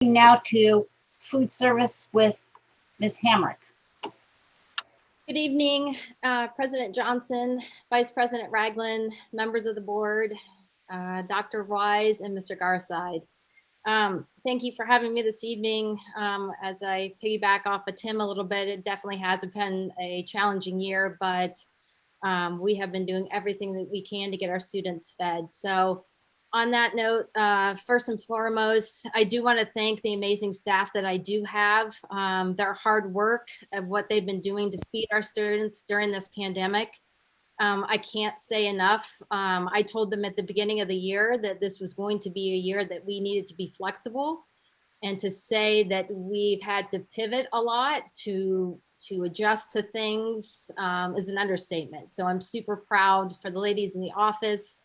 Now to food service with Ms. Hamrick. Good evening, President Johnson, Vice President Ragland, members of the board, Dr. Wise, and Mr. Garside. Thank you for having me this evening. As I piggyback off of Tim a little bit, it definitely has been a challenging year, but we have been doing everything that we can to get our students fed. So on that note, first and foremost, I do want to thank the amazing staff that I do have. Their hard work of what they've been doing to feed our students during this pandemic. I can't say enough. I told them at the beginning of the year that this was going to be a year that we needed to be flexible, and to say that we've had to pivot a lot to adjust to things is an understatement. So I'm super proud for the ladies in the office,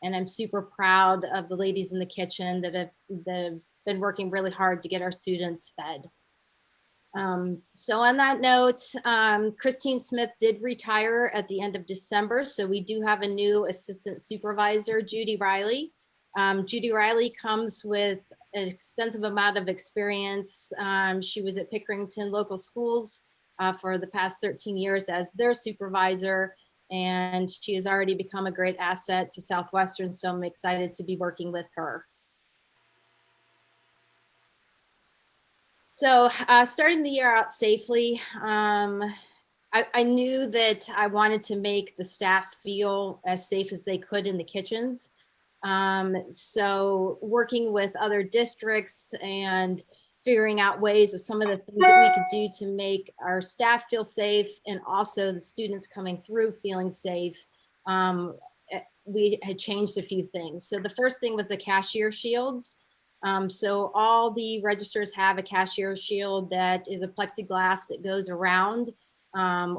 and I'm super proud of the ladies in the kitchen that have been working really hard to get our students fed. So on that note, Christine Smith did retire at the end of December. So we do have a new assistant supervisor, Judy Riley. Judy Riley comes with an extensive amount of experience. She was at Pickerington Local Schools for the past 13 years as their supervisor, and she has already become a great asset to Southwestern. So I'm excited to be working with her. So starting the year out safely, I knew that I wanted to make the staff feel as safe as they could in the kitchens. So working with other districts and figuring out ways of some of the things that we could do to make our staff feel safe, and also the students coming through feeling safe, we had changed a few things. So the first thing was the cashier shields. So all the registers have a cashier shield that is a plexiglass that goes around,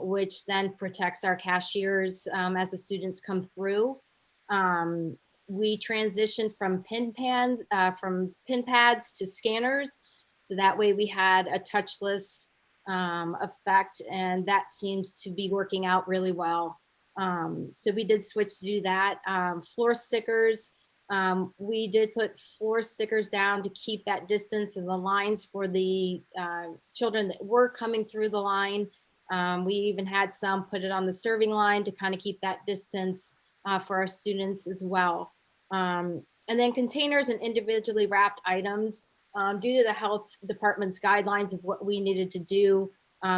which then protects our cashiers as the students come through. We transitioned from pin pads to scanners. So that way we had a touchless effect, and that seems to be working out really well. So we did switch to do that. Floor stickers. We did put floor stickers down to keep that distance and the lines for the children that were coming through the line. We even had some put it on the serving line to kind of keep that distance for our students as well. And then containers and individually wrapped items. Due to the health department's guidelines of what we needed to do,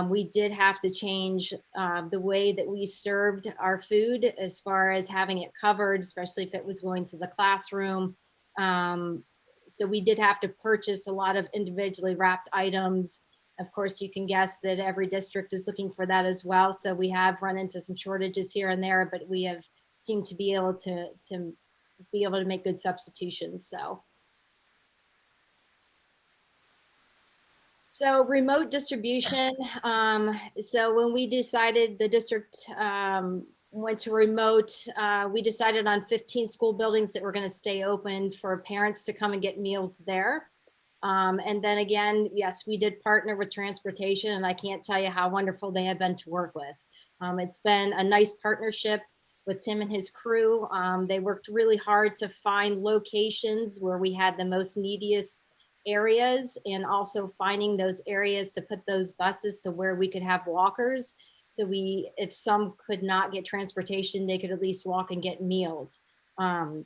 we did have to change the way that we served our food, as far as having it covered, especially if it was going to the classroom. So we did have to purchase a lot of individually wrapped items. Of course, you can guess that every district is looking for that as well. So we have run into some shortages here and there, but we have seemed to be able to make good substitutions. So remote distribution. So when we decided, the district went to remote, we decided on 15 school buildings that were going to stay open for parents to come and get meals there. And then again, yes, we did partner with transportation, and I can't tell you how wonderful they have been to work with. It's been a nice partnership with Tim and his crew. They worked really hard to find locations where we had the most neediest areas, and also finding those areas to put those buses to where we could have walkers. So if some could not get transportation, they could at least walk and get meals.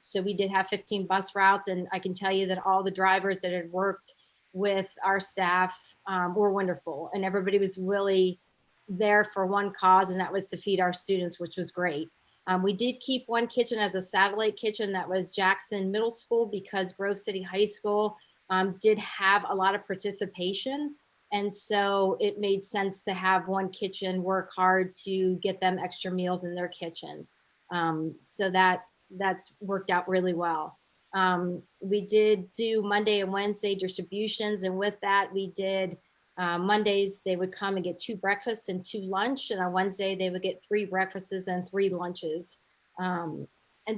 So we did have 15 bus routes, and I can tell you that all the drivers that had worked with our staff were wonderful, and everybody was really there for one cause, and that was to feed our students, which was great. We did keep one kitchen as a satellite kitchen, that was Jackson Middle School, because Grove City High School did have a lot of participation. And so it made sense to have one kitchen work hard to get them extra meals in their kitchen. So that's worked out really well. We did do Monday and Wednesday distributions. And with that, we did Mondays, they would come and get 2 breakfasts and 2 lunch. And on Wednesday, they would get 3 breakfasts and 3 lunches. And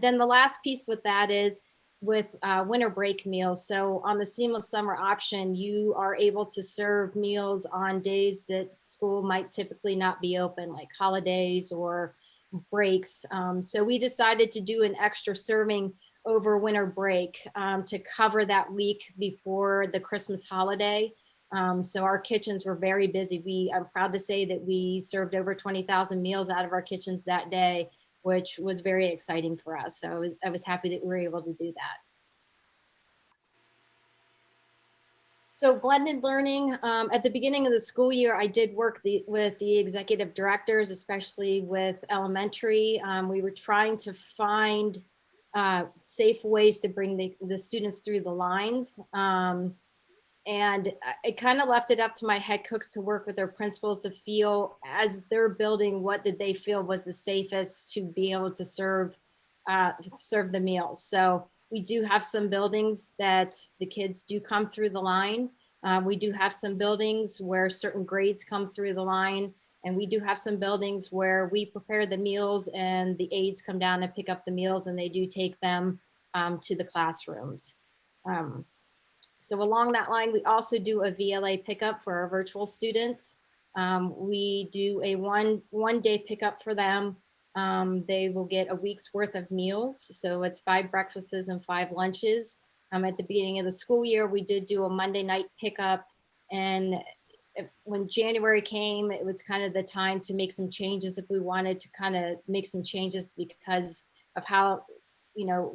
then the last piece with that is with winter break meals. So on the seamless summer option, you are able to serve meals on days that school might typically not be open, like holidays or breaks. So we decided to do an extra serving over winter break to cover that week before the Christmas holiday. So our kitchens were very busy. I'm proud to say that we served over 20,000 meals out of our kitchens that day, which was very exciting for us. So I was happy that we were able to do that. So blended learning, at the beginning of the school year, I did work with the executive directors, especially with elementary. We were trying to find safe ways to bring the students through the lines. And I kind of left it up to my head cooks to work with their principals to feel as they're building, what did they feel was the safest to be able to serve the meals. So we do have some buildings that the kids do come through the line. We do have some buildings where certain grades come through the line. And we do have some buildings where we prepare the meals and the aides come down and pick up the meals, and they do take them to the classrooms. So along that line, we also do a VLA pickup for our virtual students. We do a one day pickup for them. They will get a week's worth of meals. So it's 5 breakfasts and 5 lunches. At the beginning of the school year, we did do a Monday night pickup. And when January came, it was kind of the time to make some changes if we wanted to kind of make some changes because of how,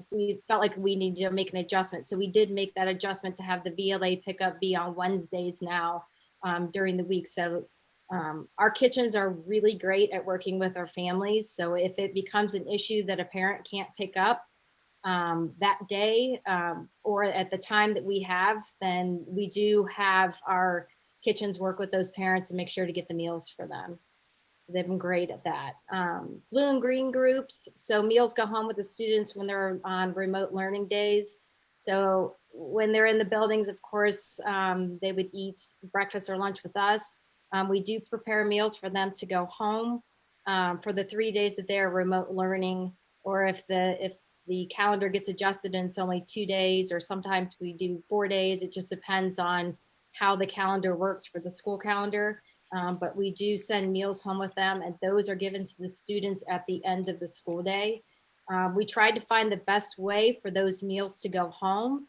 we felt like we needed to make an adjustment. So we did make that adjustment to have the VLA pickup be on Wednesdays now during the week. So our kitchens are really great at working with our families. So if it becomes an issue that a parent can't pick up that day or at the time that we have, then we do have our kitchens work with those parents and make sure to get the meals for them. So they've been great at that. Blue and green groups. So meals go home with the students when they're on remote learning days. So when they're in the buildings, of course, they would eat breakfast or lunch with us. We do prepare meals for them to go home for the 3 days that they're remote learning, or if the calendar gets adjusted and it's only 2 days, or sometimes we do 4 days. It just depends on how the calendar works for the school calendar. But we do send meals home with them, and those are given to the students at the end of the school day. We tried to find the best way for those meals to go home,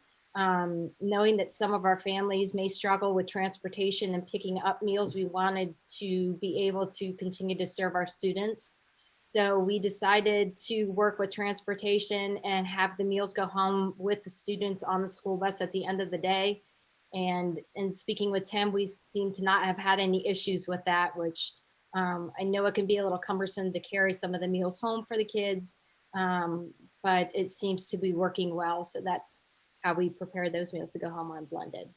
knowing that some of our families may struggle with transportation and picking up meals. We wanted to be able to continue to serve our students. So we decided to work with transportation and have the meals go home with the students on the school bus at the end of the day. And speaking with Tim, we seem to not have had any issues with that, which I know it can be a little cumbersome to carry some of the meals home for the kids, but it seems to be working well. So that's how we prepare those meals to go home on blended.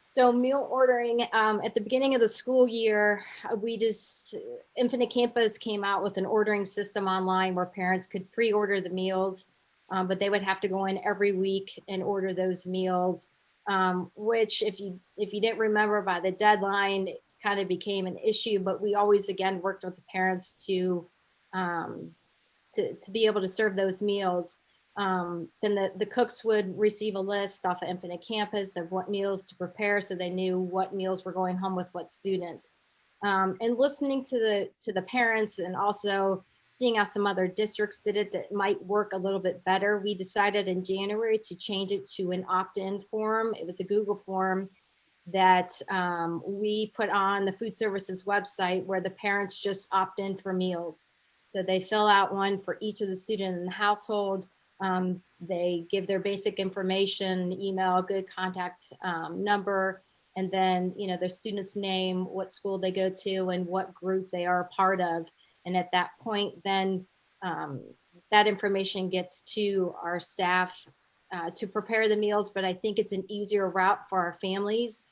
So meal ordering, at the beginning of the school year, Infinite Campus came out with an ordering system online where parents could pre-order the meals, but they would have to go in every week and order those meals, which if you didn't remember by the deadline, it kind of became an issue, but we always, again, worked with the parents to be able to serve those meals. Then the cooks would receive a list off of Infinite Campus of what meals to prepare, so they knew what meals were going home with what students. And listening to the parents, and also seeing how some other districts did it that might work a little bit better, we decided in January to change it to an opt-in form. It was a Google form that we put on the food services website, where the parents just opt in for meals. So they fill out one for each of the students in the household. They give their basic information, email, good contact number, and then their student's name, what school they go to, and what group they are a part of. And at that point, then that information gets to our staff to prepare the meals. But I think it's an easier route for our families,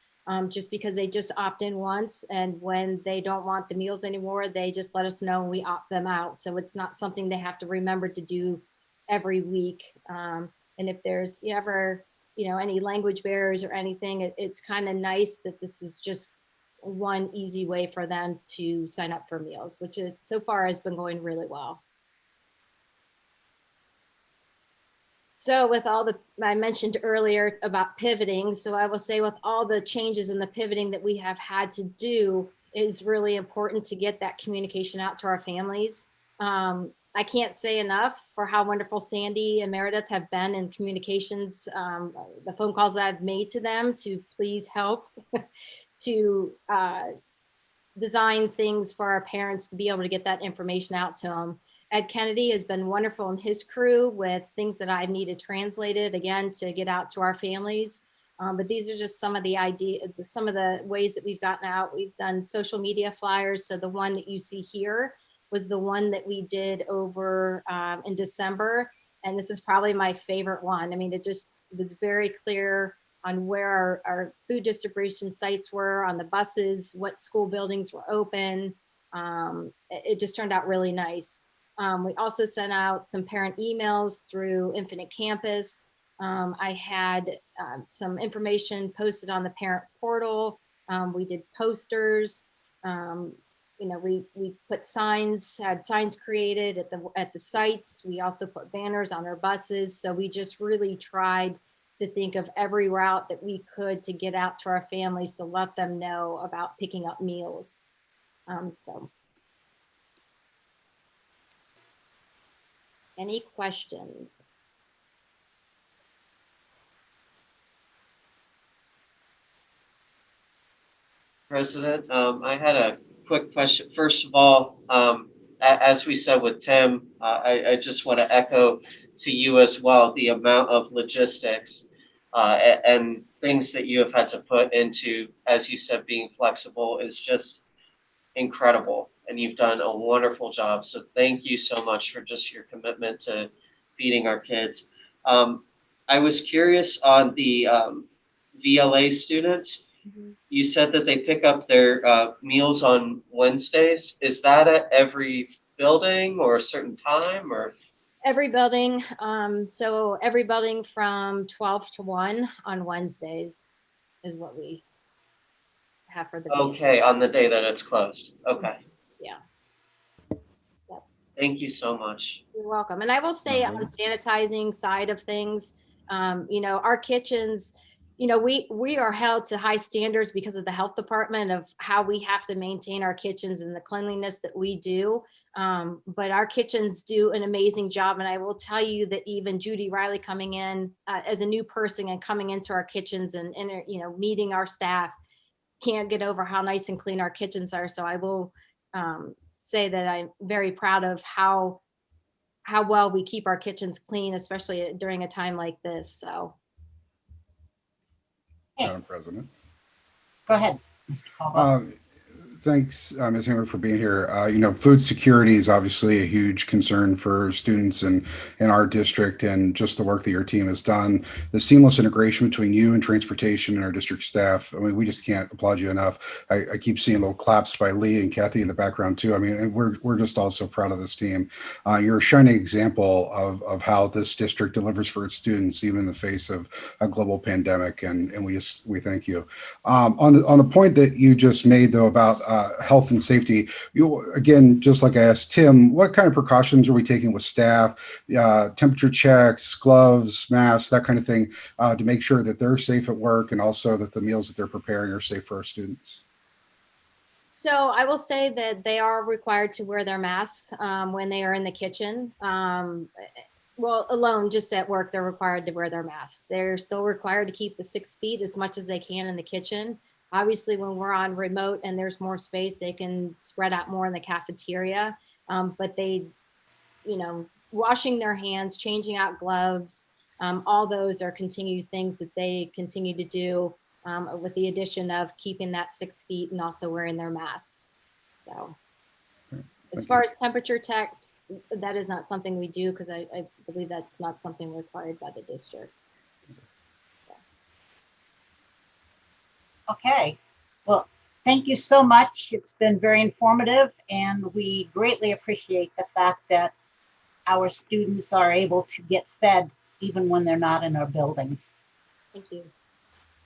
just because they just opt in once, and when they don't want the meals anymore, they just let us know and we opt them out. So it's not something they have to remember to do every week. And if there's ever any language barriers or anything, it's kind of nice that this is just one easy way for them to sign up for meals, which is so far has been going really well. So with all I mentioned earlier about pivoting, so I will say with all the changes in the pivoting that we have had to do, is really important to get that communication out to our families. I can't say enough for how wonderful Sandy and Meredith have been in communications, the phone calls that I've made to them to please help to design things for our parents to be able to get that information out to them. Ed Kennedy has been wonderful in his crew with things that I needed translated again to get out to our families. But these are just some of the some of the ways that we've gotten out. We've done social media flyers. So the one that you see here was the one that we did over in December. And this is probably my favorite one. I mean, it just was very clear on where our food distribution sites were, on the buses, what school buildings were open. It just turned out really nice. We also sent out some parent emails through Infinite Campus. I had some information posted on the parent portal. We did posters. You know, we put signs, had signs created at the sites. We also put banners on our buses. So we just really tried to think of every route that we could to get out to our families to let them know about picking up meals. So any questions? President, I had a quick question. First of all, as we said with Tim, I just want to echo to you as well, the amount of logistics and things that you have had to put into, as you said, being flexible is just incredible. And you've done a wonderful job. So thank you so much for just your commitment to feeding our kids. I was curious on the VLA students. You said that they pick up their meals on Wednesdays. Is that at every building or a certain time or? Every building. So every building from 12 to 1 on Wednesdays is what we have for the meal. Okay, on the day that it's closed. Okay. Yeah. Yep. Thank you so much. You're welcome. And I will say on the sanitizing side of things, you know, our kitchens, you know, we are held to high standards because of the health department of how we have to maintain our kitchens and the cleanliness that we do. But our kitchens do an amazing job. And I will tell you that even Judy Riley coming in as a new person and coming into our kitchens and you know, meeting our staff, can't get over how nice and clean our kitchens are. So I will say that I'm very proud of how well we keep our kitchens clean, especially during a time like this. So. Madam President. Go ahead, Mr. Caldwell. Thanks, Ms. Hamrick, for being here. You know, food security is obviously a huge concern for students in our district, and just the work that your team has done, the seamless integration between you and transportation and our district staff. I mean, we just can't applaud you enough. I keep seeing little claps by Lee and Kathy in the background too. I mean, we're just all so proud of this team. You're a shining example of how this district delivers for its students, even in the face of a global pandemic, and we thank you. On the point that you just made though about health and safety, again, just like I asked Tim, what kind of precautions are we taking with staff, temperature checks, gloves, masks, that kind of thing, to make sure that they're safe at work and also that the meals that they're preparing are safe for our students? So I will say that they are required to wear their masks when they are in the kitchen. Well, alone, just at work, they're required to wear their masks. They're still required to keep the 6 feet as much as they can in the kitchen. Obviously, when we're on remote and there's more space, they can spread out more in the cafeteria. But they, you know, washing their hands, changing out gloves, all those are continued things that they continue to do with the addition of keeping that 6 feet and also wearing their masks. So as far as temperature checks, that is not something we do because I believe that's not something required by the district. Okay, well, thank you so much. It's been very informative, and we greatly appreciate the fact that our students are able to get fed even when they're not in our buildings. Thank you.